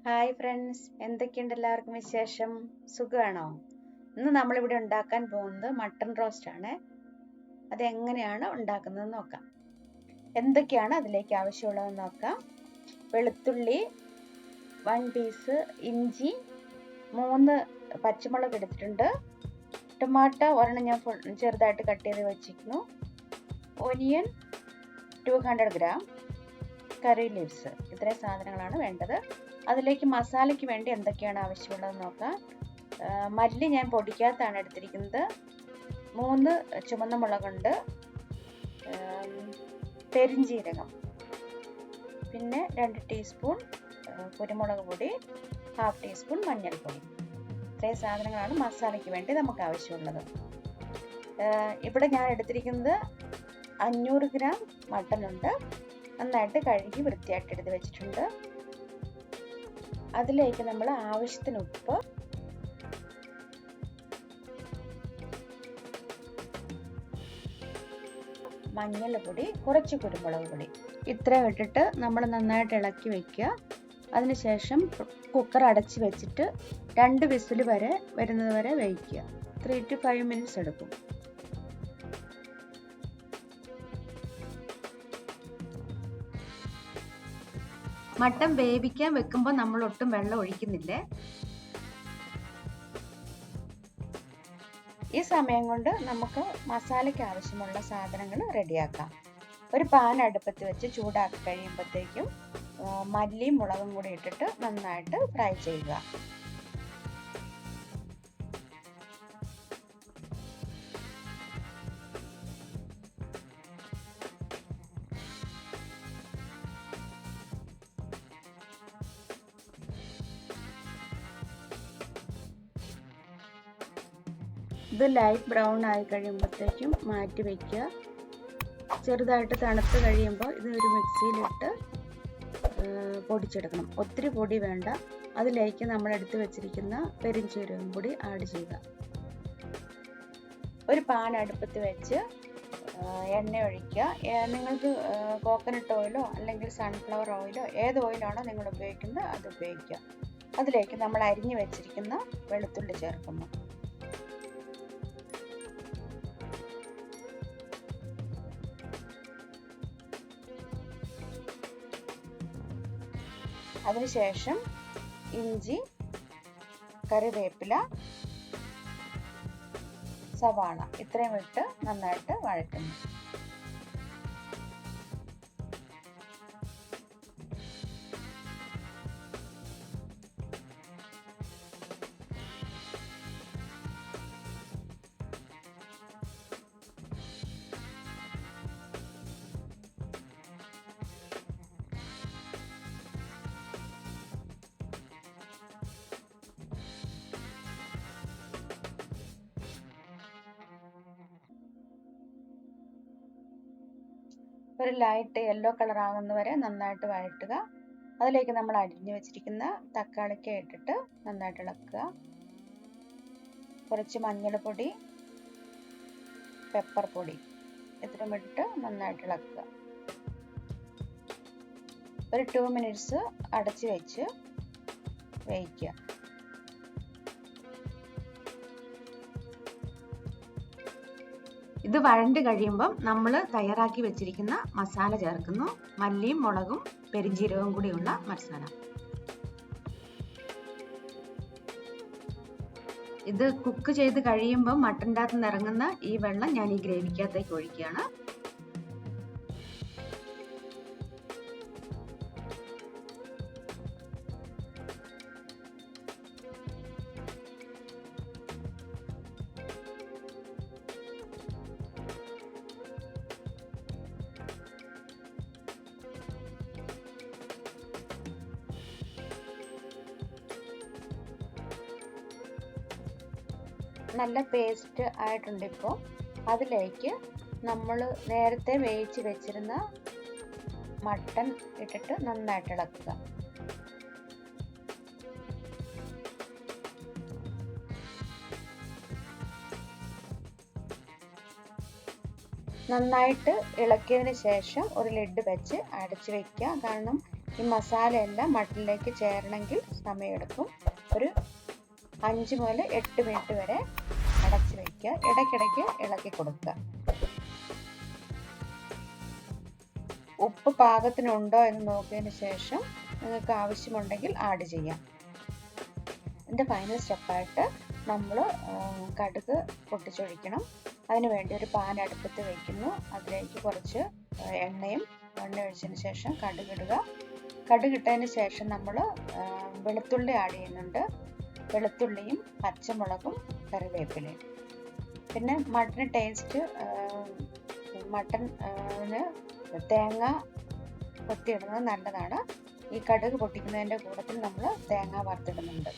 Hi friends, എന്തൊക്കെയുണ്ട് എല്ലാവർക്കും വിശേഷം? സുഖമാണോ? ഇന്ന് നമ്മളിവിടെ ഉണ്ടാക്കാൻ പോകുന്നത് മട്ടൺ റോസ്റ്റ് ആണ്. അതെങ്ങനെയാണ് ഉണ്ടാക്കുന്നതെന്ന് നോക്കാം. എന്തൊക്കെയാണ് അതിലേക്ക് ആവശ്യമുള്ളതെന്ന് നോക്കാം. വെളുത്തുള്ളി 1 പീസ്, ഇഞ്ചി 3 പച്ചമുളക് എടുത്തിട്ടുണ്ട്, ടൊമാറ്റോ ഒരെണ്ണം ഞാൻ ചെറുതായിട്ട് കട്ട് ചെയ്ത് വെച്ചിരിക്കുന്നു, ഒനിയൻ 200 ഗ്രാം, കറി ലീവ്സ്. ഇത്രയും സാധനങ്ങളാണ് വേണ്ടത്. അതിലേക്ക് മസാലയ്ക്ക് വേണ്ടി എന്തൊക്കെയാണ് ആവശ്യമുള്ളത് നോക്കാം. മല്ലി ഞാൻ പൊടിക്കാത്താണ് എടുത്തിരിക്കുന്നത്, 3 ചുവന്ന മുളകുണ്ട്, പെരിഞ്ജീരകം, പിന്നെ 2 ടീസ്പൂൺ കുരുമുളക് പൊടി, 1/2 ടീസ്പൂൺ മഞ്ഞൾപ്പൊടി. ഇത്രയും സാധനങ്ങളാണ് മസാലയ്ക്ക് വേണ്ടി നമുക്ക് ആവശ്യമുള്ളത്. ഇവിടെ ഞാൻ എടുത്തിരിക്കുന്നത് 500 ഗ്രാം മട്ടൺ ഉണ്ട്. നന്നായിട്ട് കഴുകി വൃത്തിയായിട്ട് എടുത്ത് വെച്ചിട്ടുണ്ട്. അതിലേക്ക് നമ്മൾ ആവശ്യത്തിന് ഉപ്പ്, മഞ്ഞൾപ്പൊടി, കുറച്ച് കുരുമുളക് പൊടി, ഇത്രയും ഇട്ടിട്ട് നമ്മൾ നന്നായിട്ട് ഇളക്കി വെക്കുക. അതിനുശേഷം കുക്കർ അടച്ച് വെച്ചിട്ട് 2 വിസിൽ വരെ വരുന്നത് വരെ വേവിക്കുക. 3 to 5 മിനിറ്റ്സ് എടുക്കും. മട്ടൻ വേവിക്കാൻ വെക്കുമ്പോൾ നമ്മൾ ഒട്ടും വെള്ളം ഒഴിക്കുന്നില്ലേ. ഈ സമയം കൊണ്ട് നമുക്ക് മസാലയ്ക്ക് ആവശ്യമുള്ള സാധനങ്ങൾ റെഡിയാക്കാം. ഒരു പാൻ അടുപ്പത്ത് വെച്ച് ചൂടാക്കി കഴിയുമ്പോഴത്തേക്കും മല്ലിയും മുളകും കൂടി ഇട്ടിട്ട് നന്നായിട്ട് ഫ്രൈ ചെയ്യുക. ഇത് ലൈറ്റ് ബ്രൗൺ ആയി കഴിയുമ്പോഴത്തേക്കും മാറ്റി വയ്ക്കുക. ചെറുതായിട്ട് തണുത്ത് കഴിയുമ്പോൾ ഇത് ഒരു മിക്സിയിലിട്ട് പൊടിച്ചെടുക്കണം. ഒത്തിരി പൊടി വേണ്ട. അതിലേക്ക് നമ്മൾ എടുത്ത് വെച്ചിരിക്കുന്ന പെരിഞ്ജീരകം പൊടി ആഡ് ചെയ്യുക. ഒരു പാൻ അടുപ്പത്ത് വെച്ച് എണ്ണ ഒഴിക്കുക. നിങ്ങൾക്ക് കോക്കനട്ട് ഓയിലോ അല്ലെങ്കിൽ സൺഫ്ലവർ ഓയിലോ ഏത് ഓയിലാണോ നിങ്ങൾ ഉപയോഗിക്കുന്നത് അത് ഉപയോഗിക്കുക. അതിലേക്ക് നമ്മൾ അരിഞ്ഞു വെച്ചിരിക്കുന്ന വെളുത്തുള്ളി ചേർക്കുന്നു. അതിനുശേഷം ഇഞ്ചി, കറിവേപ്പില, സവാള ഇത്രയും ഇട്ട് നന്നായിട്ട് വഴറ്റുന്നു. ഒരു ലൈറ്റ് യെല്ലോ കളർ ആകുന്നവരെ നന്നായിട്ട് വഴറ്റുക. അതിലേക്ക് നമ്മൾ അരിഞ്ഞു വെച്ചിരിക്കുന്ന തക്കാളിക്ക ഇട്ടിട്ട് നന്നായിട്ട് ഇളക്കുക. കുറച്ച് മഞ്ഞൾപ്പൊടി, പെപ്പർ പൊടി ഇത്രയും ഇട്ടിട്ട് നന്നായിട്ട് ഇളക്കുക. ഒരു 2 മിനിറ്റ്സ് അടച്ച് വെച്ച് വേവിക്കുക. ഇത് വഴണ്ട് കഴിയുമ്പം നമ്മൾ തയ്യാറാക്കി വെച്ചിരിക്കുന്ന മസാല ചേർക്കുന്നു. മല്ലിയും മുളകും പെരിഞ്ജീരകവും കൂടിയുള്ള മസാല. ഇത് കുക്ക് ചെയ്ത് കഴിയുമ്പം മട്ടൻ്റെ അകത്ത് നിന്ന് ഇറങ്ങുന്ന ഈ വെള്ളം ഞാൻ ഈ ഗ്രേവിക്കകത്തേക്ക് ഒഴിക്കുകയാണ്. നല്ല പേസ്റ്റ് ആയിട്ടുണ്ട്. ഇപ്പോൾ അതിലേക്ക് നമ്മൾ നേരത്തെ വേവിച്ച് വെച്ചിരുന്ന മട്ടൺ ഇട്ടിട്ട് നന്നായിട്ട് ഇളക്കുക. നന്നായിട്ട് ഇളക്കിയതിന് ശേഷം ഒരു ലിഡ് വെച്ച് അടച്ചു വയ്ക്കുക. കാരണം ഈ മസാല എല്ലാം മട്ടനിലേക്ക് ചേരണമെങ്കിൽ സമയമെടുക്കും. ഒരു 5 മുതൽ 8 മിനിറ്റ് വരെ അടച്ച് വയ്ക്കുക. ഇടയ്ക്കിടയ്ക്ക് ഇളക്കി കൊടുക്കുക. ഉപ്പ് പാകത്തിനുണ്ടോ എന്ന് നോക്കിയതിന് ശേഷം നിങ്ങൾക്ക് ആവശ്യമുണ്ടെങ്കിൽ ആഡ് ചെയ്യാം. ഇതിൻ്റെ ഫൈനൽ സ്റ്റെപ്പായിട്ട് നമ്മൾ കടുക് പൊട്ടിച്ചൊഴിക്കണം. അതിന് വേണ്ടി ഒരു പാൻ അടുപ്പത്ത് വയ്ക്കുന്നു. അതിലേക്ക് കുറച്ച് എണ്ണ ഒഴിച്ചതിന് ശേഷം കടുകിടുക. കടുകിട്ടതിന് ശേഷം നമ്മൾ വെളുത്തുള്ളി ആഡ് ചെയ്യുന്നുണ്ട്. വെളുത്തുള്ളിയും പച്ചമുളകും കറിവേപ്പിലയും. പിന്നെ മട്ടൺ ടേസ്റ്റ്, മട്ടന് തേങ്ങ കൊത്തിയിടുന്നത് നല്ലതാണ്. ഈ കടുക് പൊട്ടിക്കുന്നതിൻ്റെ കൂട്ടത്തിൽ നമ്മൾ തേങ്ങ വറുത്തിടുന്നുണ്ട്.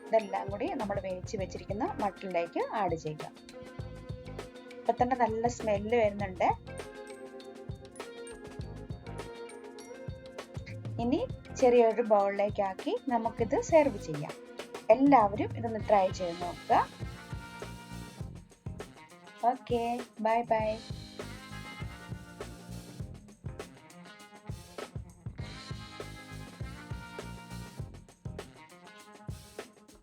ഇതെല്ലാം കൂടി നമ്മൾ വേവിച്ച് വെച്ചിരിക്കുന്ന മട്ടനിലേക്ക് ആഡ് ചെയ്യുക. ഇപ്പം തന്നെ നല്ല സ്മെല്ല് വരുന്നുണ്ട്. ഇനി ചെറിയൊരു ബൗളിലേക്കാക്കി നമുക്കിത് സെർവ് ചെയ്യാം. എല്ലാവരും ഇതൊന്ന് ട്രൈ ചെയ്ത് നോക്കുക. Okay, bye bye.